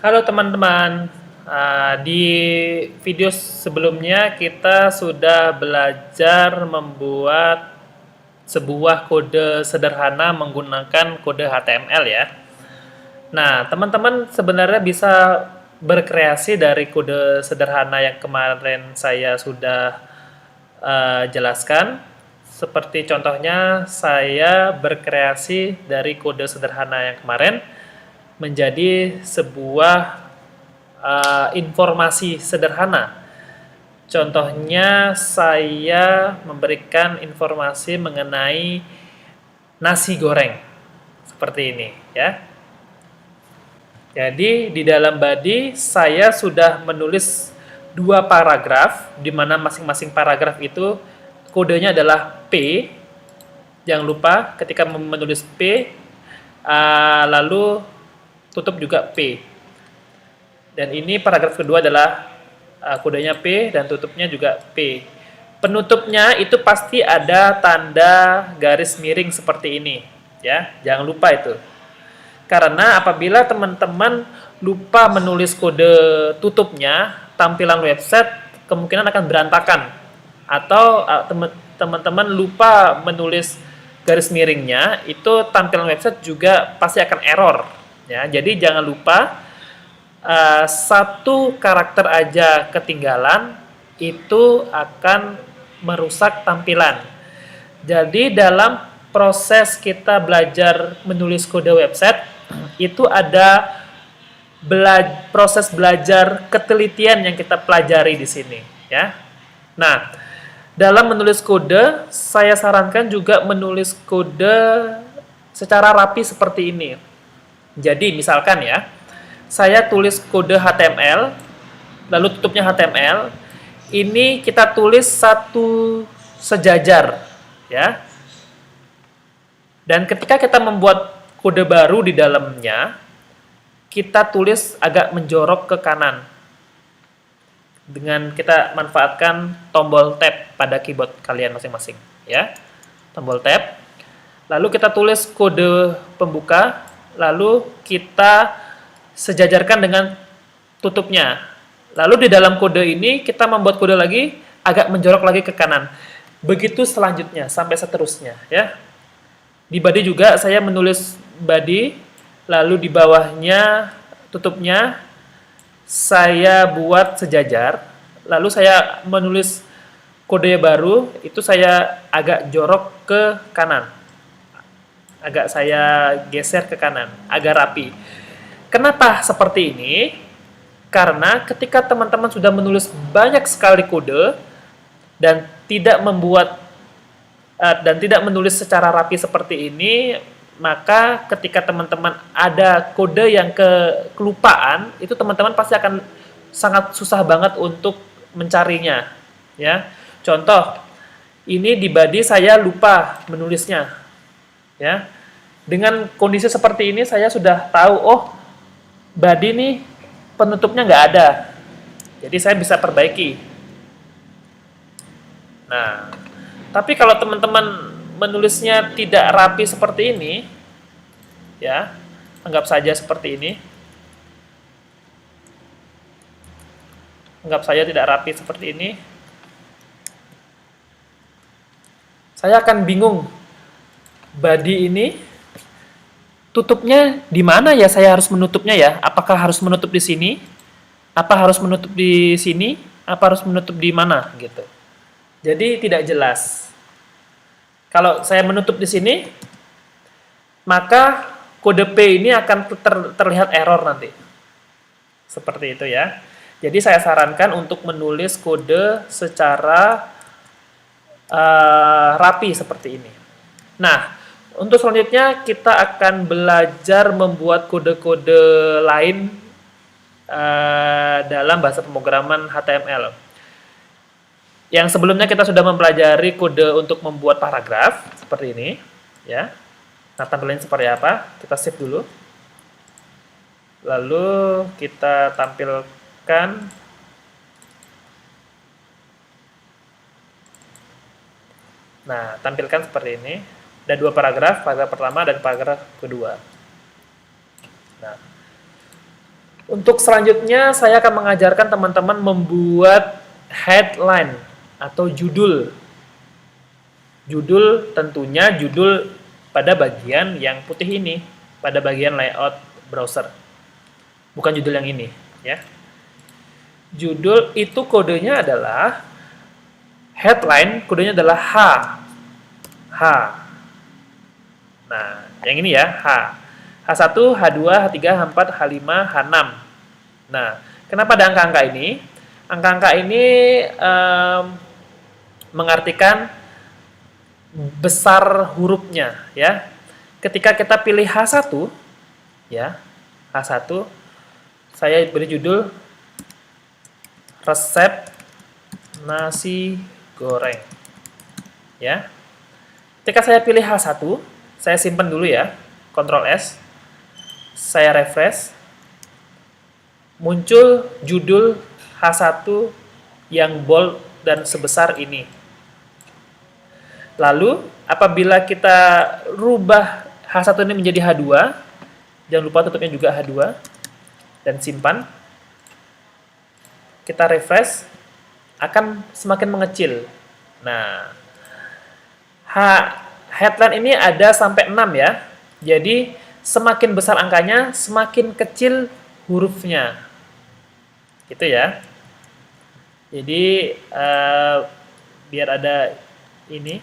Halo teman-teman. Di video sebelumnya kita sudah belajar membuat sebuah kode sederhana menggunakan kode HTML ya. Nah, teman-teman sebenarnya bisa berkreasi dari kode sederhana yang kemarin saya sudah jelaskan. Seperti contohnya saya berkreasi dari kode sederhana yang kemarin menjadi sebuah informasi sederhana. Contohnya saya memberikan informasi mengenai nasi goreng seperti ini ya. Jadi di dalam body saya sudah menulis dua paragraf di mana masing-masing paragraf itu kodenya adalah P. Jangan lupa ketika menulis P lalu tutup juga P. Dan ini paragraf kedua adalah kodenya P dan tutupnya juga P. Penutupnya itu pasti ada tanda garis miring seperti ini, ya. Jangan lupa itu. Karena apabila teman-teman lupa menulis kode tutupnya, tampilan website kemungkinan akan berantakan. Atau teman-teman lupa menulis garis miringnya, itu tampilan website juga pasti akan error. Ya, jadi jangan lupa satu karakter aja ketinggalan itu akan merusak tampilan. Jadi dalam proses kita belajar menulis kode website itu ada proses belajar ketelitian yang kita pelajari di sini ya. Nah, dalam menulis kode saya sarankan juga menulis kode secara rapi seperti ini. Jadi misalkan ya, saya tulis kode HTML, lalu tutupnya HTML, ini kita tulis satu sejajar, ya. Dan ketika kita membuat kode baru di dalamnya, kita tulis agak menjorok ke kanan. Dengan kita manfaatkan tombol tab pada keyboard kalian masing-masing, ya. Tombol tab. Lalu kita tulis kode pembuka, lalu kita sejajarkan dengan tutupnya. Lalu di dalam kode ini kita membuat kode lagi agak menjorok lagi ke kanan. Begitu selanjutnya sampai seterusnya ya. Di body juga saya menulis body, lalu di bawahnya tutupnya saya buat sejajar, lalu saya menulis kode baru itu saya agak jorok ke kanan. Agak saya geser ke kanan, agak rapi. Kenapa seperti ini? Karena ketika teman-teman sudah menulis banyak sekali kode dan tidak menulis secara rapi seperti ini, maka ketika teman-teman ada kode yang kelupaan, itu teman-teman pasti akan sangat susah banget untuk mencarinya, ya. Contoh, ini di body saya lupa menulisnya, ya. Dengan kondisi seperti ini saya sudah tahu, oh body nih penutupnya nggak ada, jadi saya bisa perbaiki. Nah, tapi kalau teman-teman menulisnya tidak rapi seperti ini, ya, anggap saja seperti ini. Anggap saja tidak rapi seperti ini. Saya akan bingung, body ini tutupnya di mana ya saya harus menutupnya ya? Apakah harus menutup di sini? Apa harus menutup di sini? Apa harus menutup di mana gitu. Jadi tidak jelas. Kalau saya menutup di sini, maka kode P ini akan terlihat error nanti. Seperti itu ya. Jadi saya sarankan untuk menulis kode secara rapi seperti ini. Nah, untuk selanjutnya kita akan belajar membuat kode-kode lain dalam bahasa pemrograman HTML. Yang sebelumnya kita sudah mempelajari kode untuk membuat paragraf seperti ini, ya. Nah, tampilannya seperti apa? Kita save dulu. Lalu kita tampilkan Nah, tampilkan seperti ini. Ada dua paragraf pertama dan paragraf kedua. Nah, Untuk selanjutnya saya akan mengajarkan teman-teman membuat headline atau judul. Judul tentunya judul pada bagian yang putih ini, pada bagian layout browser. Bukan judul yang ini, ya. Judul itu kodenya adalah headline, kodenya adalah H. H. Nah, yang ini ya, H. H1, H2, H3, H4, H5, H6. Nah, kenapa ada angka-angka ini? Angka-angka ini mengartikan besar hurufnya, ya. Ketika kita pilih H1, ya, H1, saya beri judul resep nasi goreng, ya. Ketika saya pilih H1, saya simpan dulu ya, Ctrl S, saya refresh, muncul judul H1 yang bold dan sebesar ini. Lalu, apabila kita rubah H1 ini menjadi H2, jangan lupa tutupnya juga H2, dan simpan. Kita refresh, akan semakin mengecil. Nah, headline ini ada sampai 6 ya. Jadi, semakin besar angkanya, semakin kecil hurufnya. Gitu ya. Jadi, biar ada ini.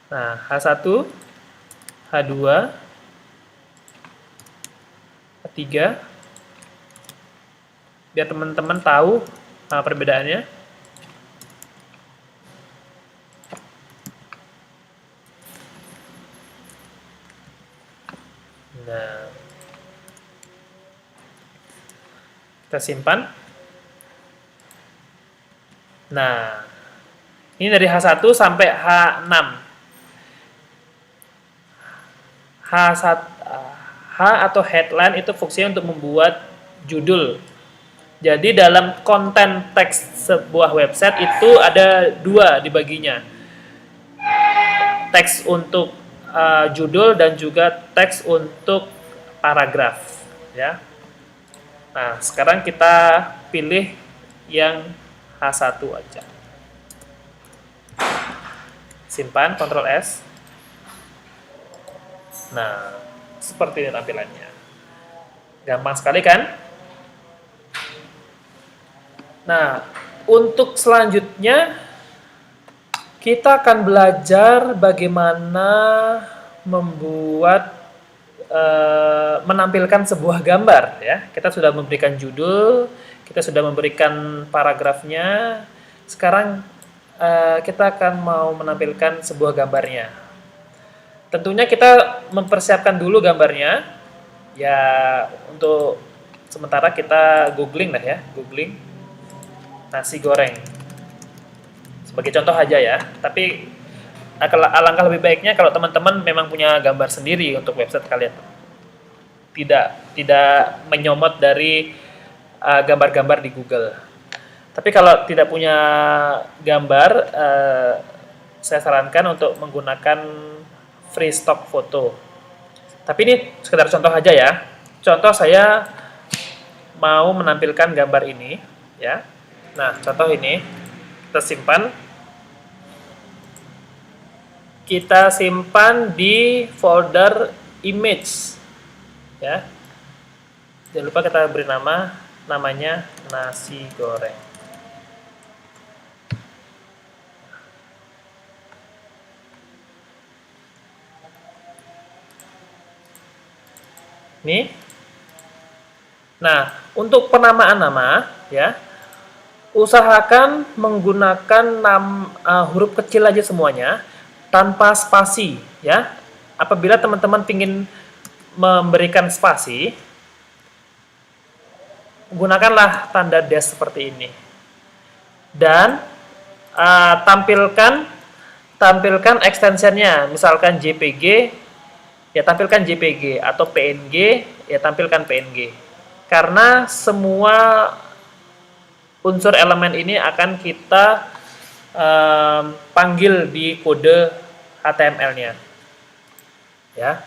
Nah, H1, H2, H3, biar teman-teman tahu perbedaannya. Nah, kita simpan. Nah, ini dari H1 sampai H6. H atau headline itu fungsinya untuk membuat judul. Jadi dalam konten teks sebuah website itu ada dua dibaginya. Teks untuk judul dan juga teks untuk paragraf, ya. Nah, sekarang kita pilih yang H1 aja. Simpan, Ctrl S. Nah, seperti ini tampilannya. Gampang sekali kan? Nah, untuk selanjutnya kita akan belajar bagaimana membuat menampilkan sebuah gambar ya. Kita sudah memberikan judul, kita sudah memberikan paragrafnya. Sekarang kita akan mau menampilkan sebuah gambarnya. Tentunya kita mempersiapkan dulu gambarnya. Ya, untuk sementara kita googling lah ya, googling nasi goreng. Sebagai contoh aja ya. Tapi alangkah lebih baiknya kalau teman-teman memang punya gambar sendiri untuk website kalian. Tidak menyomot dari gambar-gambar di Google. Tapi kalau tidak punya gambar, saya sarankan untuk menggunakan free stock foto. Tapi ini sekedar contoh aja ya. Contoh saya mau menampilkan gambar ini, ya. Nah, contoh ini kita simpan. Kita simpan di folder image, ya. Jangan lupa kita beri namanya nasi goreng. Nih. Nah, untuk penamaan nama, ya, usahakan menggunakan huruf kecil aja semuanya, tanpa spasi, ya. Apabila teman-teman ingin memberikan spasi, gunakanlah tanda dash seperti ini. Dan tampilkan extensionnya, misalkan JPG, ya tampilkan JPG, atau PNG, ya tampilkan PNG. Karena semua unsur elemen ini akan kita panggil di kode HTML-nya. Ya.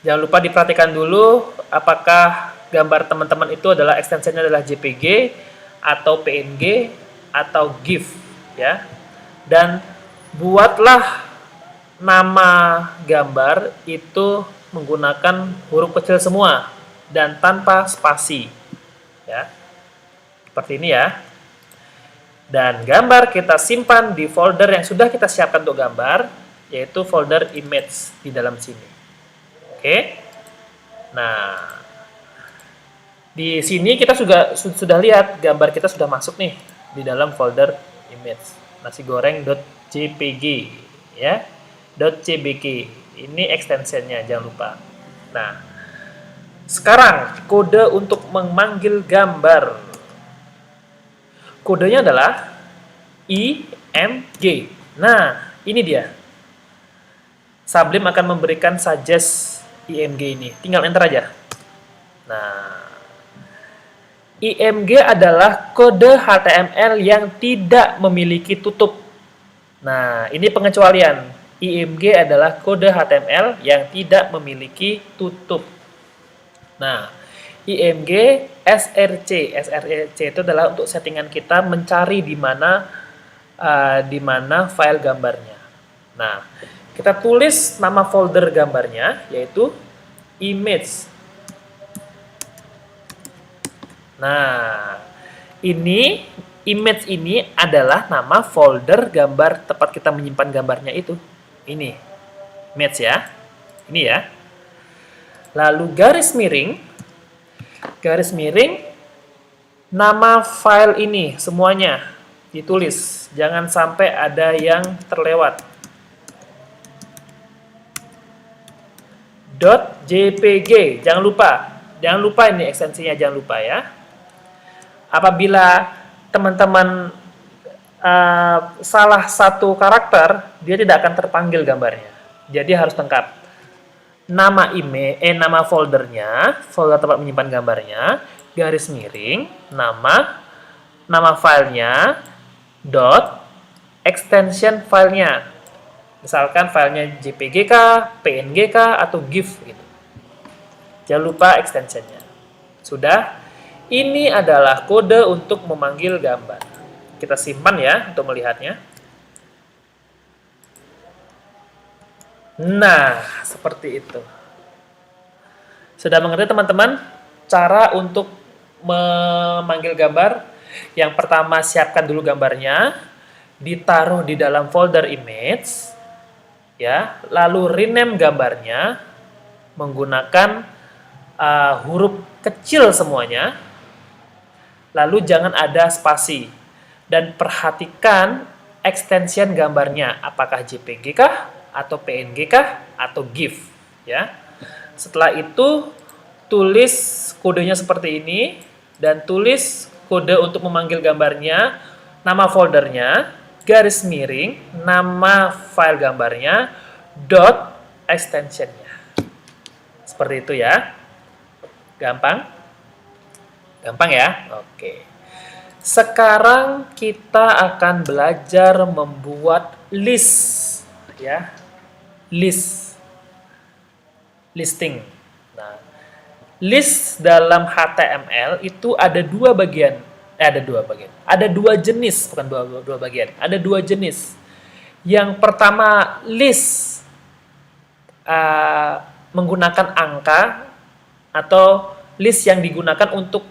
Jangan lupa diperhatikan dulu apakah gambar teman-teman itu adalah ekstensinya adalah JPG atau PNG atau GIF ya. Dan buatlah nama gambar itu menggunakan huruf kecil semua dan tanpa spasi ya. Seperti ini ya. Dan gambar kita simpan di folder yang sudah kita siapkan untuk gambar, yaitu folder image di dalam sini. Oke. Nah, di sini kita sudah lihat gambar kita sudah masuk nih di dalam folder image nasigoreng.jpg ya, .cbg. Ini ekstensinya, jangan lupa. Nah, sekarang kode untuk memanggil gambar. Kodenya adalah img. Nah, ini dia. Sublime akan memberikan suggest img ini. Tinggal enter aja. Nah, img adalah kode HTML yang tidak memiliki tutup. Nah, ini pengecualian. img adalah kode HTML yang tidak memiliki tutup. Nah, img src itu adalah untuk settingan kita mencari di mana file gambarnya. Nah, kita tulis nama folder gambarnya yaitu image. Nah, image ini adalah nama folder gambar tempat kita menyimpan gambarnya itu. Ini image ya. Ini ya. Lalu garis miring nama file ini semuanya ditulis. Jangan sampai ada yang terlewat. .jpg, jangan lupa ini ekstensinya, jangan lupa ya. Apabila teman-teman salah satu karakter, dia tidak akan terpanggil gambarnya. Jadi harus lengkap. Nama foldernya, folder tempat menyimpan gambarnya, garis miring, nama filenya, extension filenya. Misalkan filenya JPG kah, PNG kah, atau GIF gitu. Jangan lupa extensionnya. Sudah, ini adalah kode untuk memanggil gambar. Kita simpan ya untuk melihatnya. Nah, seperti itu. Sudah mengerti teman-teman cara untuk memanggil gambar? Yang pertama, siapkan dulu gambarnya, ditaruh di dalam folder image, ya. Lalu rename gambarnya menggunakan huruf kecil semuanya. Lalu jangan ada spasi. Dan perhatikan extension gambarnya, apakah JPG kah, atau PNG kah, atau GIF, ya. Setelah itu tulis kodenya seperti ini dan tulis kode untuk memanggil gambarnya, nama foldernya, garis miring, nama file gambarnya, extensionnya. Seperti itu ya. Gampang? Gampang ya? Oke. Sekarang kita akan belajar membuat list ya. Listing. Nah, list dalam HTML itu ada dua bagian. Ada dua jenis, bukan dua bagian. Ada dua jenis. Yang pertama list menggunakan angka atau list yang digunakan untuk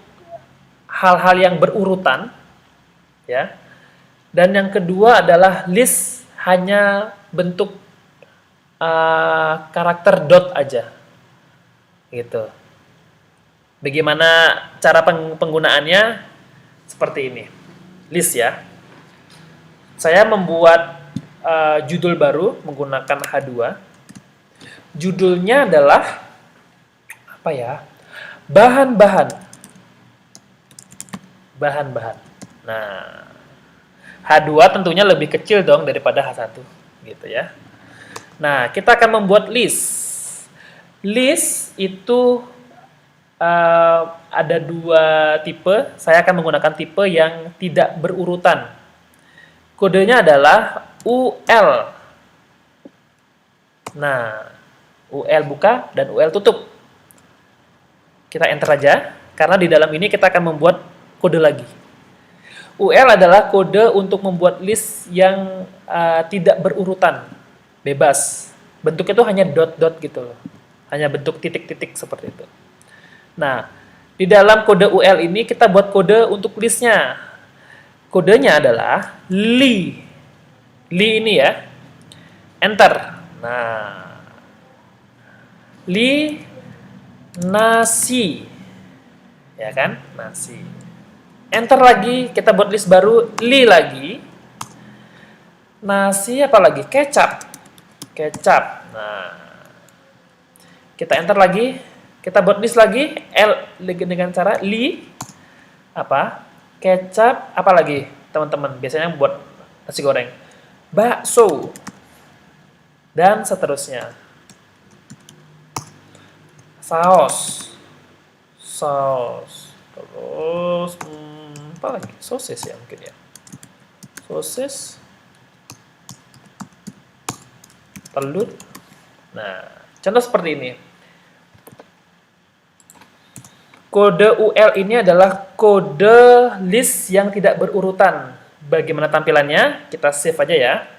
hal-hal yang berurutan, ya. Dan yang kedua adalah list hanya bentuk karakter dot aja, gitu. Bagaimana cara penggunaannya? Seperti ini, list ya. Saya membuat judul baru menggunakan H2. Judulnya adalah apa ya? Bahan-bahan. Nah, H2 tentunya lebih kecil dong daripada H1, gitu ya. Nah, kita akan membuat list. List itu ada dua tipe. Saya akan menggunakan tipe yang tidak berurutan. Kodenya adalah UL. Nah, UL buka dan UL tutup. Kita enter aja, karena di dalam ini kita akan membuat kode lagi. UL adalah kode untuk membuat list yang tidak berurutan, bebas. Bentuknya itu hanya dot-dot gitu loh. Hanya bentuk titik-titik seperti itu. Nah, di dalam kode UL ini kita buat kode untuk listnya. Kodenya adalah li. Li ini ya. Enter. Nah, li nasi. Ya kan? Nasi. Enter lagi, kita buat list baru, li lagi. Nasi apa lagi? Kecap. Kecap. Nah, kita enter lagi, kita buat list lagi, L dengan cara li apa? Kecap apa lagi? Teman-teman, biasanya buat nasi goreng. Bakso. Dan seterusnya. Saus. Saus. Terus apa lagi? Sosis ya mungkin ya. Sosis. Telur. Nah, contoh seperti ini. Kode UL ini adalah kode list yang tidak berurutan. Bagaimana tampilannya? Kita save aja ya.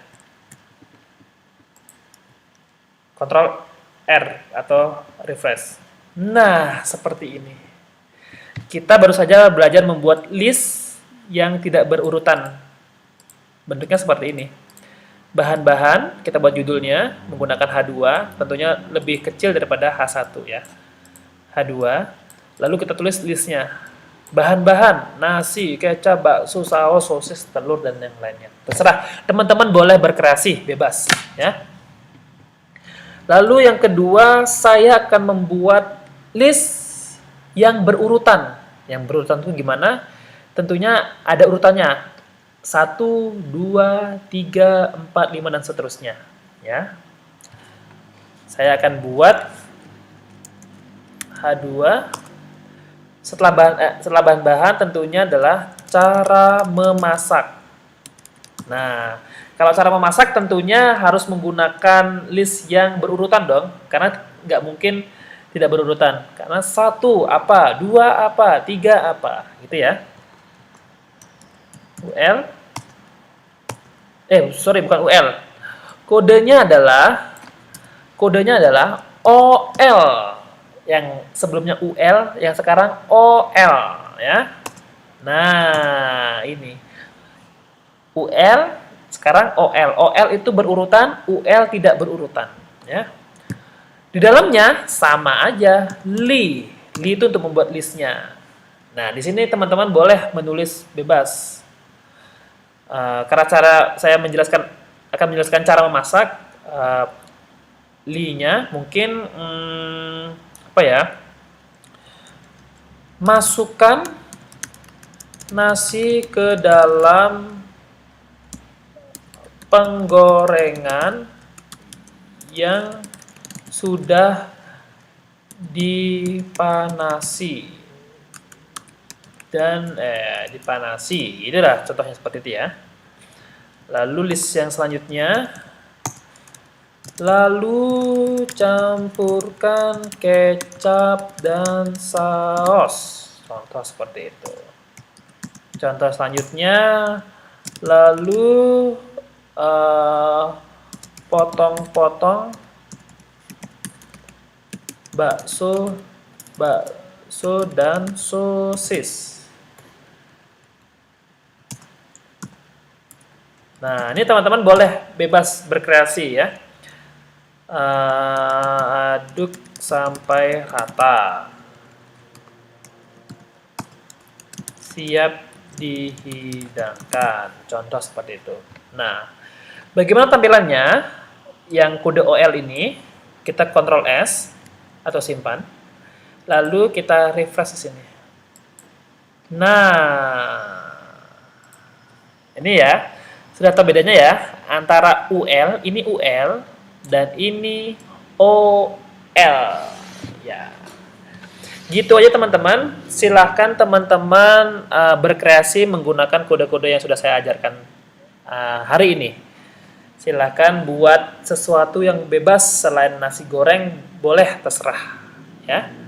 Ctrl R atau refresh. Nah, seperti ini. Kita baru saja belajar membuat list yang tidak berurutan. Bentuknya seperti ini. Bahan-bahan, kita buat judulnya menggunakan H2, tentunya lebih kecil daripada H1 ya. H2, lalu kita tulis listnya. Bahan-bahan, nasi, kecap, bakso, saus, sosis, telur, dan yang lainnya. Terserah, teman-teman boleh berkreasi, bebas ya. Lalu yang kedua, saya akan membuat list yang berurutan. Yang berurutan itu gimana? Tentunya ada urutannya. 1, 2, 3, 4, 5, dan seterusnya. Ya. Saya akan buat H2. Setelah bahan-bahan tentunya adalah cara memasak. Nah, kalau cara memasak tentunya harus menggunakan list yang berurutan dong. Karena nggak mungkin tidak berurutan. Karena 1 apa, 2 apa, 3 apa. Gitu ya. UL, bukan UL. Kodenya adalah OL. Yang sebelumnya UL, yang sekarang OL ya. Nah, ini. UL, sekarang OL. OL itu berurutan, UL tidak berurutan ya. Di dalamnya sama aja, li. Li itu untuk membuat listnya. Nah, di sini teman-teman boleh menulis bebas. Karena saya akan menjelaskan cara memasak, li-nya mungkin apa ya? Masukkan nasi ke dalam penggorengan yang sudah dipanasi dan dipanasi. Itulah contohnya seperti itu ya. Lalu list yang selanjutnya, lalu campurkan kecap dan saus. Contoh seperti itu. Contoh selanjutnya, lalu potong-potong bakso dan sosis. Nah, ini teman-teman boleh bebas berkreasi ya. Aduk sampai rata. Siap dihidangkan. Contoh seperti itu. Nah, bagaimana tampilannya? Yang kode OL ini, kita Ctrl S atau simpan. Lalu kita refresh di sini. Nah, ini ya. Sudah tahu bedanya ya, antara UL, ini UL, dan ini OL. Ya. Gitu aja teman-teman. Silahkan teman-teman berkreasi menggunakan kode-kode yang sudah saya ajarkan hari ini. Silakan buat sesuatu yang bebas selain nasi goreng, boleh terserah ya.